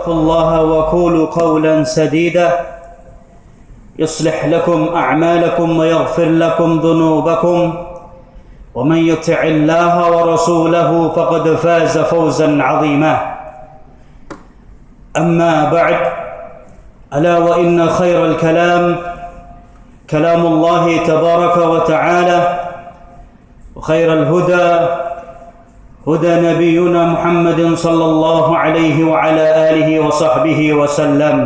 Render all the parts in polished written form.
اتقوا الله وقولوا قولا سديدا يصلح لكم أعمالكم ويغفر لكم ذنوبكم ومن يطع الله ورسوله فقد فاز فوزا عظيما أما بعد ألا وإن خير الكلام كلام الله تبارك وتعالى وخير الهدى هدى نبينا محمد صلى الله عليه وعلى آله وصحبه وسلم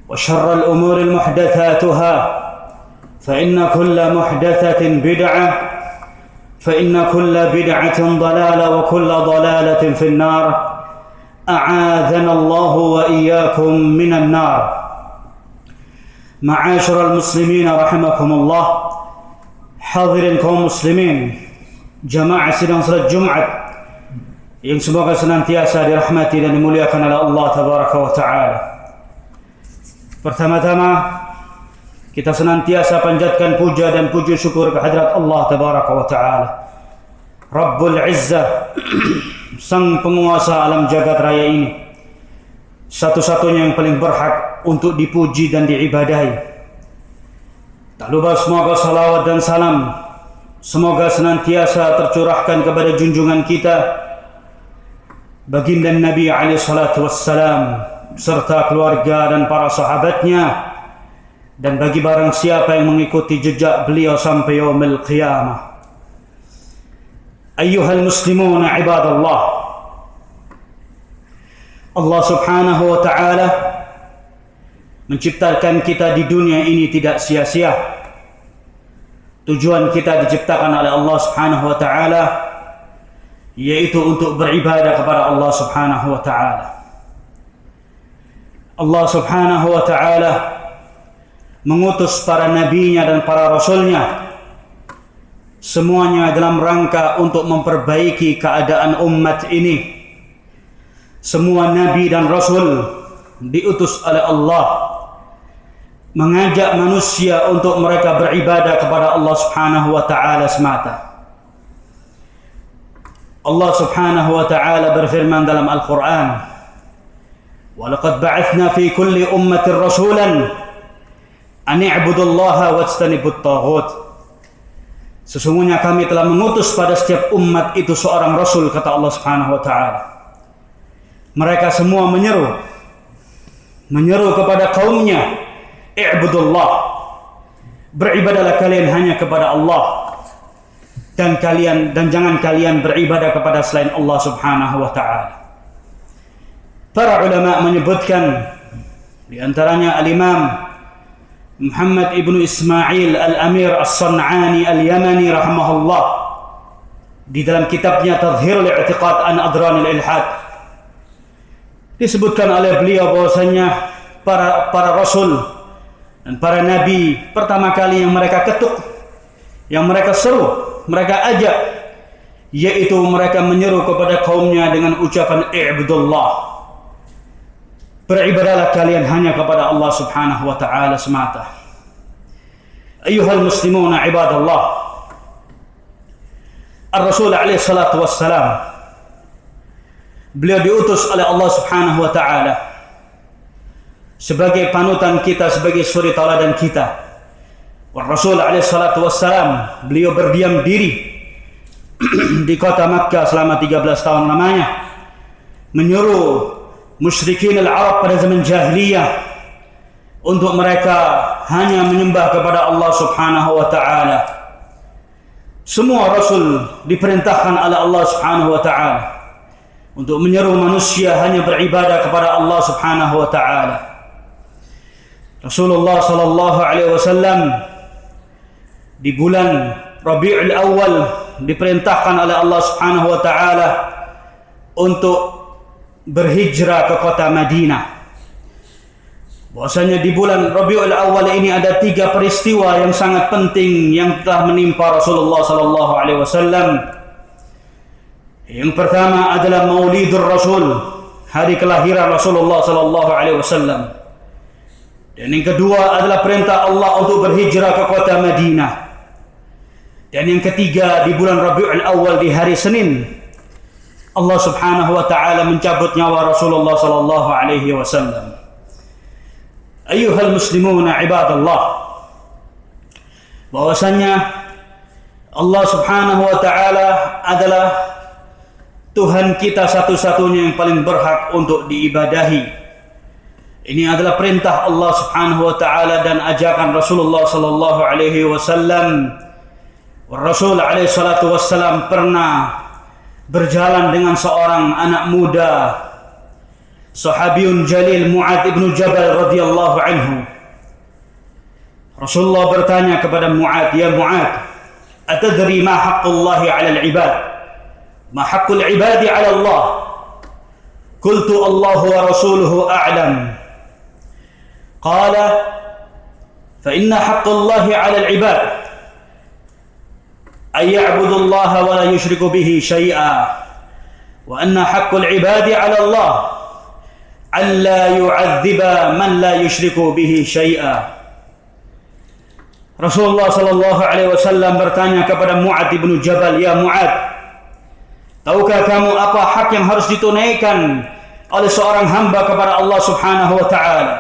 وشر الأمور محدثاتها فإن كل محدثة بدعة فإن كل بدعة ضلالة وكل ضلالة في النار أعاذنا الله وإياكم من النار. معاشر المسلمين رحمكم الله. Hadirin kaum muslimin, jamaah sidang salat Jumat yang semoga senantiasa dirahmati dan dimuliakan oleh Allah Tabaraka wa Ta'ala. Pertama-tama kita senantiasa panjatkan puja dan puji syukur kehadirat Allah Tabaraka wa Ta'ala, Rabbul Izzah, sang penguasa alam jagat raya ini, satu-satunya yang paling berhak untuk dipuji dan diibadahi. Tak lupa semoga salawat dan salam semoga senantiasa tercurahkan kepada junjungan kita baginda Nabi alaihi salatu wassalam serta keluarga dan para sahabatnya, dan bagi barang siapa yang mengikuti jejak beliau sampai yaumil qiyamah. Ayyuhal muslimun ibadallah, Allah subhanahu wa ta'ala menciptakan kita di dunia ini tidak sia-sia. Tujuan kita diciptakan oleh Allah subhanahu wa ta'ala yaitu untuk beribadah kepada Allah subhanahu wa ta'ala. Allah subhanahu wa ta'ala mengutus para nabinya dan para rasulnya, semuanya dalam rangka untuk memperbaiki keadaan umat ini. Semua nabi dan rasul diutus oleh Allah mengajak manusia untuk mereka beribadah kepada Allah subhanahu wa ta'ala semata. Allah subhanahu wa ta'ala berfirman dalam Al-Quran, وَلَقَدْ بَعَثْنَا فِي كُلِّ أُمَّةٍ رَسُولًا أَنِ اعْبُدُوا اللَّهَ وَاجْتَنِبُوا الطَّاغُوتَ. Sesungguhnya kami telah mengutus pada setiap umat itu seorang rasul, kata Allah subhanahu wa ta'ala. Mereka semua menyeru kepada kaumnya, i'budullah, beribadahlah kalian hanya kepada Allah, dan jangan kalian beribadah kepada selain Allah subhanahu wa ta'ala. Para ulama menyebutkan, di antaranya al-Imam Muhammad ibnu Ismail al-Amir as-San'ani al-Yamani rahimahullah di dalam kitabnya Tadhhirul I'tiqad an Adranil Ilhad, disebutkan oleh beliau bahwasanya para rasul dan para nabi pertama kali yang mereka ketuk, yang mereka seru, mereka ajak, yaitu mereka menyeru kepada kaumnya dengan ucapan i'budullah, beribadahlah kalian hanya kepada Allah subhanahu wa ta'ala semata. Ayyuhal muslimuna ibadallah, Ar-Rasul alaihi salatu wassalam, beliau diutus oleh Allah subhanahu wa ta'ala sebagai panutan kita, sebagai suri tauladan kita. Rasul alaihi salatu wassalam, beliau berdiam diri di kota Makkah selama 13 tahun lamanya, menyuruh musyrikin al-Arab pada zaman jahiliyah untuk mereka hanya menyembah kepada Allah subhanahu wa ta'ala. Semua rasul diperintahkan oleh Allah subhanahu wa ta'ala untuk menyeru manusia hanya beribadah kepada Allah subhanahu wa ta'ala. Rasulullah sallallahu alaihi wasallam di bulan Rabiul Awal diperintahkan oleh Allah subhanahu wa ta'ala untuk berhijrah ke kota Madinah. Bahwasanya di bulan Rabiul Awal ini ada 3 peristiwa yang sangat penting yang telah menimpa Rasulullah sallallahu alaihi wasallam. Yang pertama adalah Maulidur Rasul, hari kelahiran Rasulullah sallallahu alaihi wasallam. Dan yang kedua adalah perintah Allah untuk berhijrah ke kota Madinah. Dan yang ketiga di bulan Rabiul Awal di hari Senin Allah Subhanahu wa taala mencabut nyawa Rasulullah sallallahu alaihi wasallam. Ayyuhal muslimuna ibadallah, bahwasanya Allah Subhanahu wa taala adalah Tuhan kita satu-satunya yang paling berhak untuk diibadahi. Ini adalah perintah Allah Subhanahu wa taala dan ajakan Rasulullah sallallahu alaihi wasallam. Rasul alaihi salatu wassalam pernah berjalan dengan seorang anak muda, sahabiyun jalil Mu'adz ibn Jabal radhiyallahu anhu. Rasulullah bertanya kepada Mu'adz, "Ya Mu'adz, atadri ma haqqullahi 'alal 'ibad? Ma haqqul 'ibadi 'ala Allah?" Qultu Allahu wa rasuluhu a'lam. Qala fa inna haqqallahi 'alal 'ibad ay ya'budu Allah wa la yushriku bihi syai'a, wa anna haqqul 'ibadi 'ala Allah an la yu'adziba man la yushriku bihi syai'a. Rasulullah sallallahu alaihi wasallam bertanya kepada Mu'adz bin Jabal, "Ya Mu'adz, tahukah kamu apa hak yang harus ditunaikan oleh seorang hamba kepada Allah Subhanahu wa taala?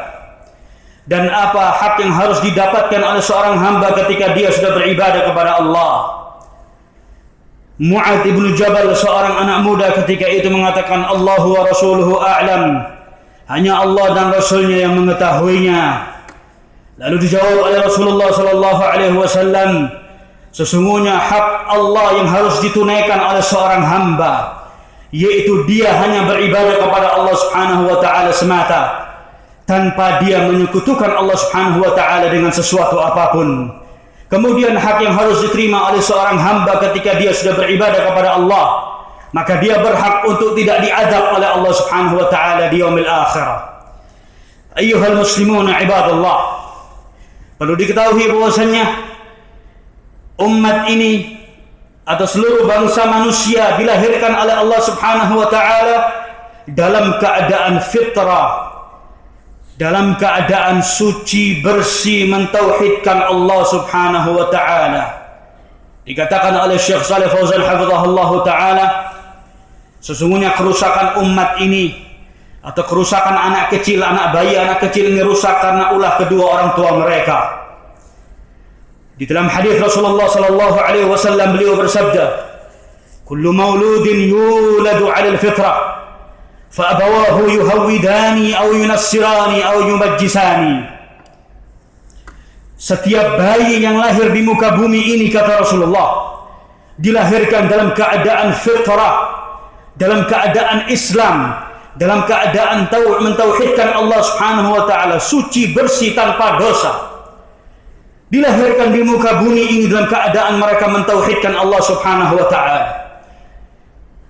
Dan apa hak yang harus didapatkan oleh seorang hamba ketika dia sudah beribadah kepada Allah?" Mu'adz bin Jabal, seorang anak muda ketika itu mengatakan, "Allahu wa rasuluhu a'lam." Hanya Allah dan Rasulnya yang mengetahuinya. Lalu dijawab oleh Rasulullah sallallahu alaihi wasallam, sesungguhnya hak Allah yang harus ditunaikan oleh seorang hamba, yaitu dia hanya beribadah kepada Allah Subhanahu wa taala semata, tanpa dia menyekutukan Allah Subhanahu wa taala dengan sesuatu apapun. Kemudian hak yang harus diterima oleh seorang hamba ketika dia sudah beribadah kepada Allah, maka dia berhak untuk tidak diazab oleh Allah Subhanahu wa taala di yaumil akhirah. Ayyuhal muslimuna ibadallah, perlu diketahui bahwasanya umat ini atau seluruh bangsa manusia dilahirkan oleh Allah Subhanahu wa taala dalam keadaan fitrah, dalam keadaan suci, bersih, mentauhidkan Allah Subhanahu wa taala. Dikatakan oleh Syekh Shalih Fauzan hafizahullah taala, sesungguhnya kerusakan umat ini atau kerusakan anak kecil, anak bayi, anak kecil ini rusak karena ulah kedua orang tua mereka. Di dalam hadis Rasulullah sallallahu alaihi wasallam beliau bersabda, "Kullu mauludin yuladu 'alal fitrah, فأبواه يهوداني أو ينصراني أو يمجساني." Setiap bayi yang lahir di muka bumi ini, kata Rasulullah, dilahirkan dalam keadaan fitrah, dalam keadaan Islam, dalam keadaan mentauhidkan Allah Subhanahu wa taala, suci, bersih, tanpa dosa. Dilahirkan di muka bumi ini dalam keadaan mereka mentauhidkan Allah Subhanahu wa taala.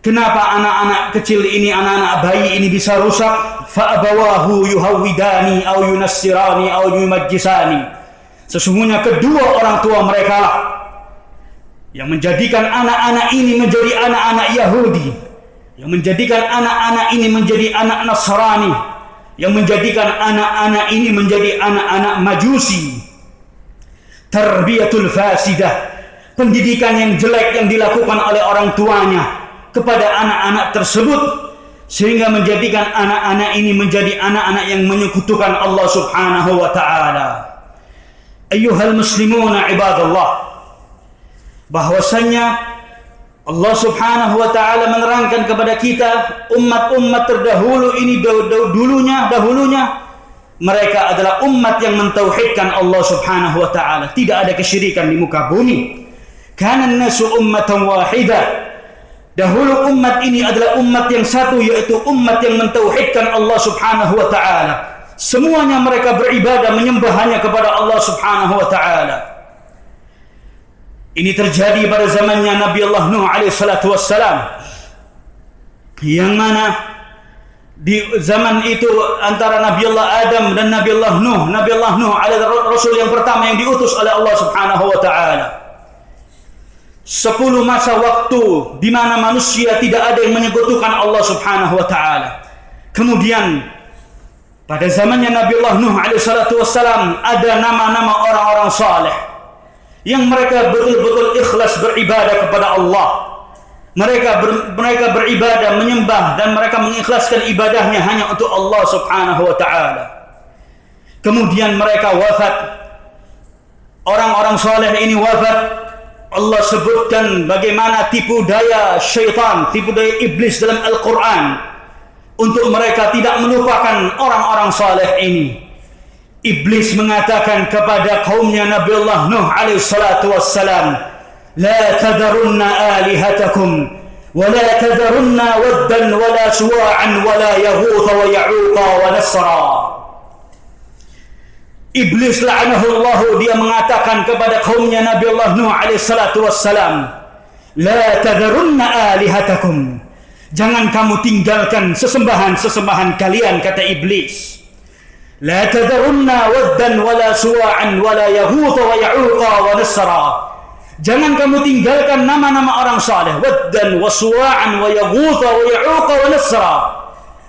Kenapa anak-anak kecil ini, anak-anak bayi ini bisa rusak? Fa'abawahu yuhawidani au yunassirani au yumajjisani. Sesungguhnya kedua orang tua mereka lah yang menjadikan anak-anak ini menjadi anak-anak Yahudi, yang menjadikan anak-anak ini menjadi anak Nasrani, yang menjadikan anak-anak ini menjadi anak-anak Majusi. Tarbiyatul fasidah, pendidikan yang jelek yang dilakukan oleh orang tuanya kepada anak-anak tersebut, sehingga menjadikan anak-anak ini menjadi anak-anak yang menyekutukan Allah Subhanahu wa taala. Ayyuhal muslimuna ibadallah, bahwasanya Allah Subhanahu wa taala menerangkan kepada kita umat-umat terdahulu ini dahulunya mereka adalah umat yang mentauhidkan Allah Subhanahu wa taala, tidak ada kesyirikan di muka bumi. Kana an-nasu ummatan wahidah, dahulu umat ini adalah umat yang satu, yaitu umat yang mentauhidkan Allah Subhanahu wa taala. Semuanya mereka beribadah menyembah hanya kepada Allah Subhanahu wa taala. Ini terjadi pada zamannya Nabi Allah Nuh alaihi salatu wassalam, yang mana di zaman itu antara Nabi Allah Adam dan Nabi Allah Nuh adalah Rasul yang pertama yang diutus oleh Allah Subhanahu wa taala. 10 masa waktu di mana manusia tidak ada yang menyekutukan Allah Subhanahu wa taala. Kemudian pada zamannya Nabi Allah Nuh alaihi salatu wassalam ada nama-nama orang-orang saleh yang mereka betul-betul ikhlas beribadah kepada Allah. Mereka beribadah, menyembah, dan mereka mengikhlaskan ibadahnya hanya untuk Allah Subhanahu wa ta'ala. Kemudian mereka wafat. Orang-orang saleh ini wafat. Allah sebutkan bagaimana tipu daya syaitan, tipu daya iblis dalam Al-Quran untuk mereka tidak melupakan orang-orang saleh ini. Iblis mengatakan kepada kaumnya Nabi Allah Nuh alaihi salatu wassalam, لا تذرن آلهتكم ولا تذرن ودا ولا سواعا ولا يغوث ويعوق ونسرا. Iblis la'anahullahu, dia mengatakan kepada kaumnya Nabi Allah Nuh alaihi salatu wassalam, la tadharunna alihatakum, jangan kamu tinggalkan sesembahan-sesembahan kalian, kata iblis. La tadharunna waddan wala suwa'an wala yaghutha wa ya'uqa wa nasra, jangan kamu tinggalkan nama-nama orang saleh, waddan wa suwa'an wa yaghutha wa ya'uqa wa nasra.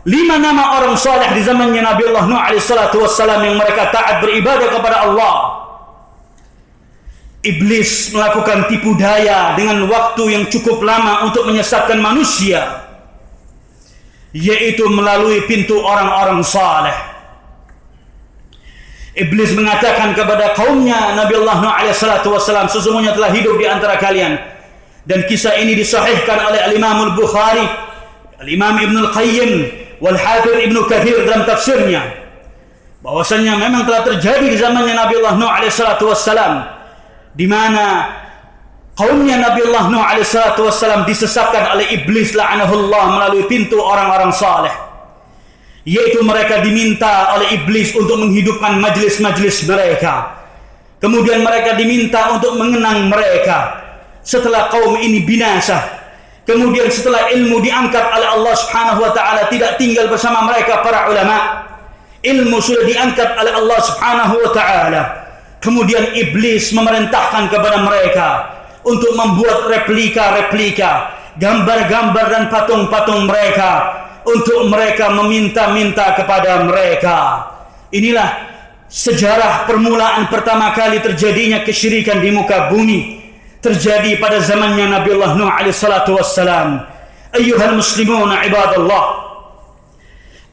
5 nama orang saleh di zamannya Nabi Allah Nuh alaihi salatu wassalam yang mereka taat beribadah kepada Allah. Iblis melakukan tipu daya dengan waktu yang cukup lama untuk menyesatkan manusia, yaitu melalui pintu orang-orang saleh. Iblis mengatakan kepada kaumnya Nabi Allah Nuh alaihi salatu wassalam, sesungguhnya telah hidup di antara kalian, dan kisah ini disahihkan oleh Al-Imam Al-Bukhari, Al-Imam Ibn Al-Qayyim, Wal-Hafidh Ibn Kathir dalam tafsirnya, bahwasanya memang telah terjadi di zamannya Nabi Allah Nuh alaihi salatu wassalam, di mana kaumnya Nabi Allah Nuh alaihi salatu wassalam disesatkan oleh iblis la'anahullah melalui pintu orang-orang saleh, yaitu mereka diminta oleh iblis untuk menghidupkan majlis-majlis mereka. Kemudian mereka diminta untuk mengenang mereka setelah kaum ini binasa. Kemudian setelah ilmu diangkat oleh Allah Subhanahu wa ta'ala, tidak tinggal bersama mereka para ulama. Ilmu sudah diangkat oleh Allah Subhanahu wa ta'ala. Kemudian iblis memerintahkan kepada mereka untuk membuat replika-replika, gambar-gambar dan patung-patung mereka, untuk mereka meminta-minta kepada mereka. Inilah sejarah permulaan pertama kali terjadinya kesyirikan di muka bumi, terjadi pada zamannya Nabi Allah Nuh alaihi salatu wassalam. Ayyuhal muslimun ibadallah,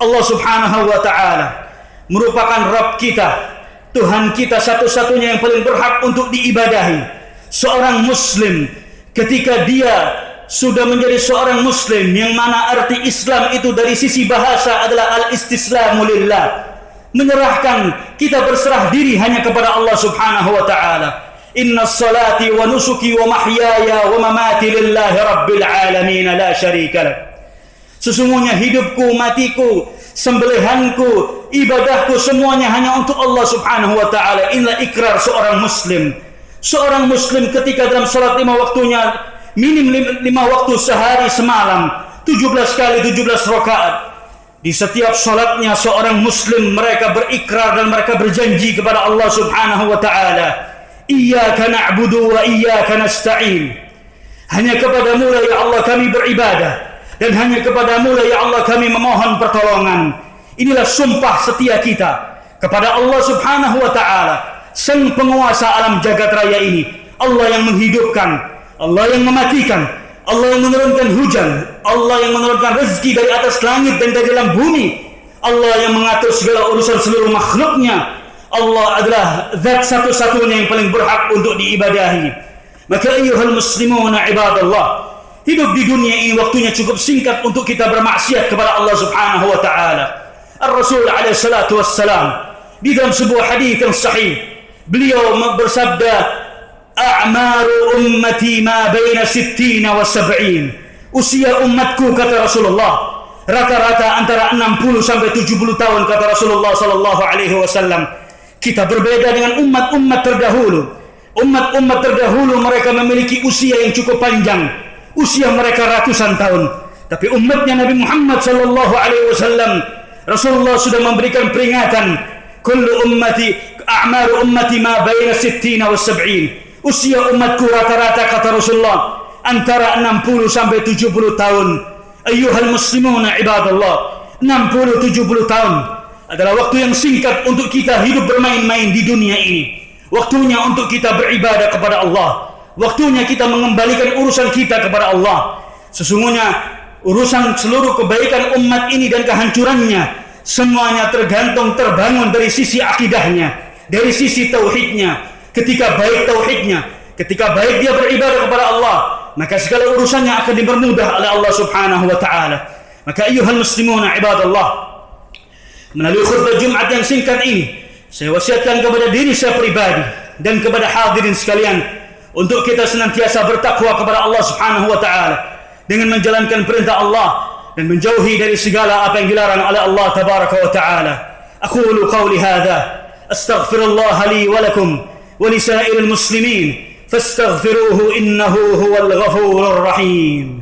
Allah Subhanahu wa ta'ala merupakan Rabb kita, Tuhan kita satu-satunya yang paling berhak untuk diibadahi. Seorang muslim ketika dia sudah menjadi seorang muslim, yang mana arti Islam itu dari sisi bahasa adalah al-istislamu lillah, menyerahkan, kita berserah diri hanya kepada Allah Subhanahu wa ta'ala. Inna salati wa nusuki wa mahyaya wa mamati lillahi rabbil alamin la syarika lah. Sesungguhnya hidupku, matiku, sembelihanku, ibadahku, semuanya hanya untuk Allah Subhanahu wa ta'ala. Inilah ikrar seorang muslim. Seorang muslim ketika dalam salat 5 waktunya, minim 5 waktu sehari semalam, 17 kali 17 rakaat. Di setiap salatnya seorang muslim mereka berikrar dan mereka berjanji kepada Allah Subhanahu wa ta'ala, Iyyaka na'budu wa iyyaka nasta'in. Hanya kepadamu lah ya Allah kami beribadah, dan hanya kepadamu lah ya Allah kami memohon pertolongan. Inilah sumpah setia kita kepada Allah Subhanahu wa ta'ala, sang penguasa alam jagat raya ini. Allah yang menghidupkan, Allah yang mematikan, Allah yang menurunkan hujan, Allah yang menurunkan rezeki dari atas langit dan dari dalam bumi, Allah yang mengatur segala urusan seluruh makhluknya. Allah adalah zat satu-satunya yang paling berhak untuk diibadahi. Maka ayyuhal muslimuna ibadallah, hidup di dunia ini waktunya cukup singkat untuk kita bermaksiat kepada Allah Subhanahu wa ta'ala. Ar-Rasul alaihi salatu wassalam di dalam sebuah hadis yang sahih, beliau bersabda, a'maru ummati ma baina 60 wa 70. Usia umatku, kata Rasulullah, rata-rata antara 60 sampai 70 tahun, kata Rasulullah sallallahu alaihi wasallam. Kita berbeda dengan umat-umat terdahulu. Umat-umat terdahulu mereka memiliki usia yang cukup panjang, usia mereka ratusan tahun. Tapi umatnya Nabi Muhammad sallallahu alaihi wasallam, Rasulullah sudah memberikan peringatan, kullu ummati a'maru ummati ma baina 60 wa 70. Usia umatku rata-rata, kata Rasulullah, antara 60 sampai 70 tahun. Ayyuhal muslimuna ibadallah, 60-70 tahun adalah waktu yang singkat untuk kita hidup bermain-main di dunia ini. Waktunya untuk kita beribadah kepada Allah. Waktunya kita mengembalikan urusan kita kepada Allah. Sesungguhnya urusan seluruh kebaikan umat ini dan kehancurannya semuanya terbangun dari sisi akidahnya, dari sisi tauhidnya. Ketika baik tauhidnya, ketika baik dia beribadah kepada Allah, maka segala urusannya akan dipermudah oleh Allah Subhanahu wa taala. Maka ayyuhal muslimuna ibadallah, melalui khutbah Jumat yang singkat ini, saya wasiatkan kepada diri saya pribadi dan kepada hadirin sekalian untuk kita senantiasa bertakwa kepada Allah Subhanahu wa taala dengan menjalankan perintah Allah dan menjauhi dari segala apa yang dilarang oleh Allah tabaraka wa taala. Aqulu qawli hadza astaghfirullah li wa lakum wa li sa'iril muslimin fastaghfiruhu innahu huwal ghafurur rahim.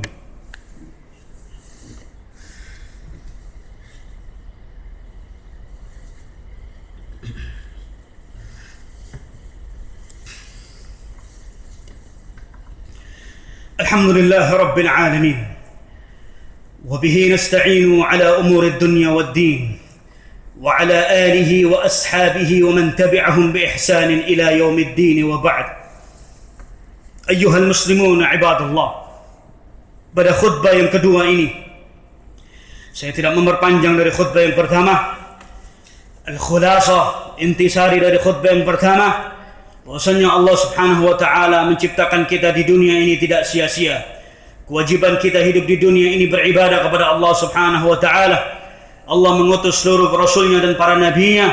Alhamdulillah rabbil alamin. وبه نستعين على أمور الدنيا والدين وعلى آله وأصحابه ومن تبعهم بإحسان إلى يوم الدين وبعد. أيها المسلمون عباد الله, pada khutbah yang kedua ini saya tidak memperpanjang dari khutbah yang pertama. Al-khulasah, intisari dari khutbah yang pertama, bahwasanya Allah Subhanahu wa taala menciptakan kita di dunia ini tidak sia-sia. Kewajiban kita hidup di dunia ini beribadah kepada Allah Subhanahu wa taala. Allah mengutus seluruh rasulnya dan para nabinya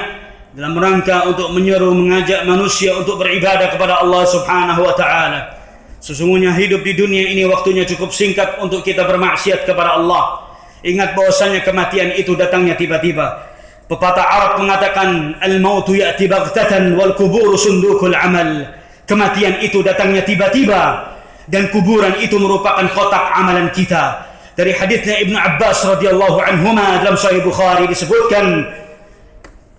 dalam rangka untuk menyeru, mengajak manusia untuk beribadah kepada Allah Subhanahu wa taala. Sesungguhnya hidup di dunia ini waktunya cukup singkat untuk kita bermaksiat kepada Allah. Ingat bahwasanya kematian itu datangnya tiba-tiba. Pepatah Arab mengatakan al-mautu ya'ti baghtatan wal kuburu sundukul amal. Kematian itu datangnya tiba-tiba dan kuburan itu merupakan kotak amalan kita. Dari hadisnya Ibnu Abbas radhiyallahu anhuma dalam Sahih Bukhari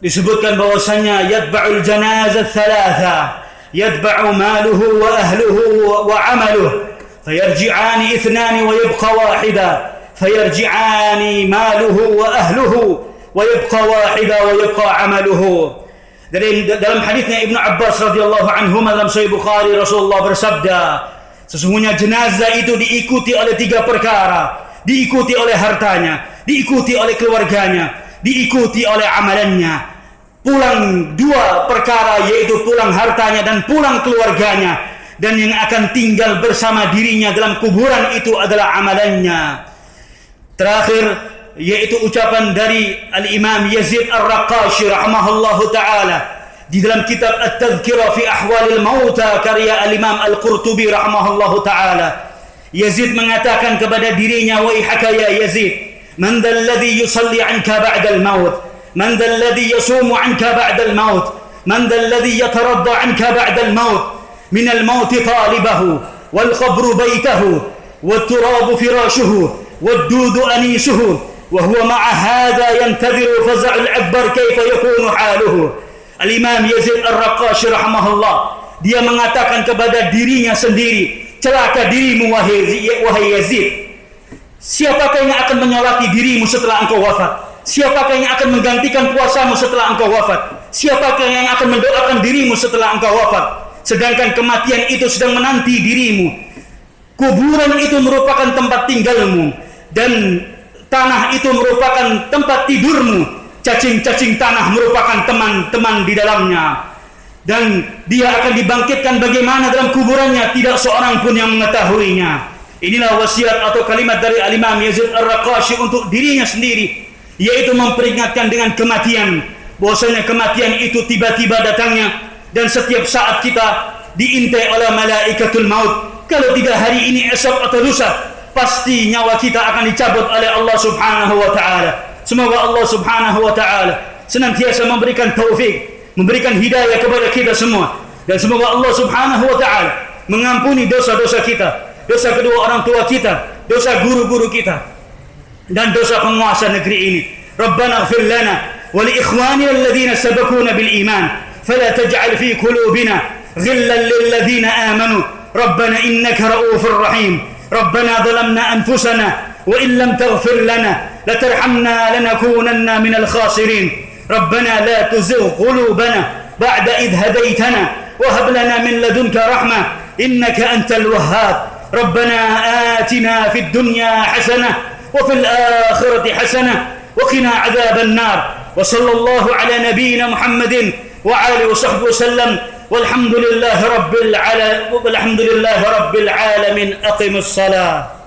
disebutkan bahwasanya yatba'ul janazah thalatha, yatba'u maluhu wa ahluhu wa amaluhu, fayarji'ani ithnani wa yabqa wahida, fayarji'ani maluhu wa ahluhu wa yabqa wahida wa yabqa amaluhu. Dalam hadisnya Ibnu Abbas radhiyallahu anhuma dalam Sahih Bukhari, Rasulullah bersabda, sesungguhnya jenazah itu diikuti oleh 3 perkara. Diikuti oleh hartanya, diikuti oleh keluarganya, diikuti oleh amalannya. Pulang 2 perkara, yaitu pulang hartanya dan pulang keluarganya. Dan yang akan tinggal bersama dirinya dalam kuburan itu adalah amalannya. Terakhir, yaitu ucapan dari Al-Imam Yazid Ar-Raqashi rahimahullahu ta'ala di dalam kitab At-Tadhkirah fi Ahwalil Mauta karya Al-Imam Al-Qurtubi rahimahullahu ta'ala. Yazid mengatakan kepada dirinya, waihaka ya Yazid, man dhal ladhi yusalli anka ba'dal maut, man dhal ladhi yasumu anka ba'dal maut, man dhal ladhi yataradda anka ba'dal maut, min al-maut talibahu, wal qabru baytahu, wal turabu firashuhu, wal dudu anisuhu, wa huwa ma'a hadha yantadhiru faza'ul akbar kaifa yakunu haluhu. Al-Imam Yazid Ar-Raqashi rahimahullah, dia mengatakan kepada dirinya sendiri, celaka dirimu wahai Yazid. Siapakah yang akan menyolati dirimu setelah engkau wafat? Siapakah yang akan menggantikan puasamu setelah engkau wafat? Siapakah yang akan mendoakan dirimu setelah engkau wafat? Sedangkan kematian itu sedang menanti dirimu. Kuburan itu merupakan tempat tinggalmu dan tanah itu merupakan tempat tidurmu. Cacing-cacing tanah merupakan teman-teman di dalamnya. Dan dia akan dibangkitkan bagaimana dalam kuburannya, tidak seorang pun yang mengetahuinya. Inilah wasiat atau kalimat dari Al-Imam Yazid Ar-Raqashi untuk dirinya sendiri, yaitu memperingatkan dengan kematian, bahwasanya kematian itu tiba-tiba datangnya dan setiap saat kita diintai oleh malaikatul maut. Kalau tidak hari ini, esok atau lusa, pasti nyawa kita akan dicabut oleh Allah Subhanahu wa taala. Semoga Allah Subhanahu wa taala senantiasa memberikan taufik, memberikan hidayah kepada kita semua, dan semoga Allah Subhanahu wa taala mengampuni dosa-dosa kita, dosa kedua orang tua kita, dosa guru-guru kita, dan dosa penguasa negeri ini. Rabbana ighfir lana wa li ikhwanina alladhina sabaquna bil iman, fala taj'al fi qulubina ghillan lil ladzina amanu, rabbana innaka ra'ufur rahim. Rabbana dhalamna anfusana wa in lam taghfir lana latarhamna lanakunanna minal khasirin. ربنا لا تزغ قلوبنا بعد إذ هديتنا وهب لنا من لدنك رحمة إنك أنت الوهاب. ربنا آتنا في الدنيا حسنة وفي الآخرة حسنة وقنا عذاب النار. وصلى الله على نبينا محمد وعلى وصحبه وسلم والحمد لله رب العالمين. أقم الصلاة.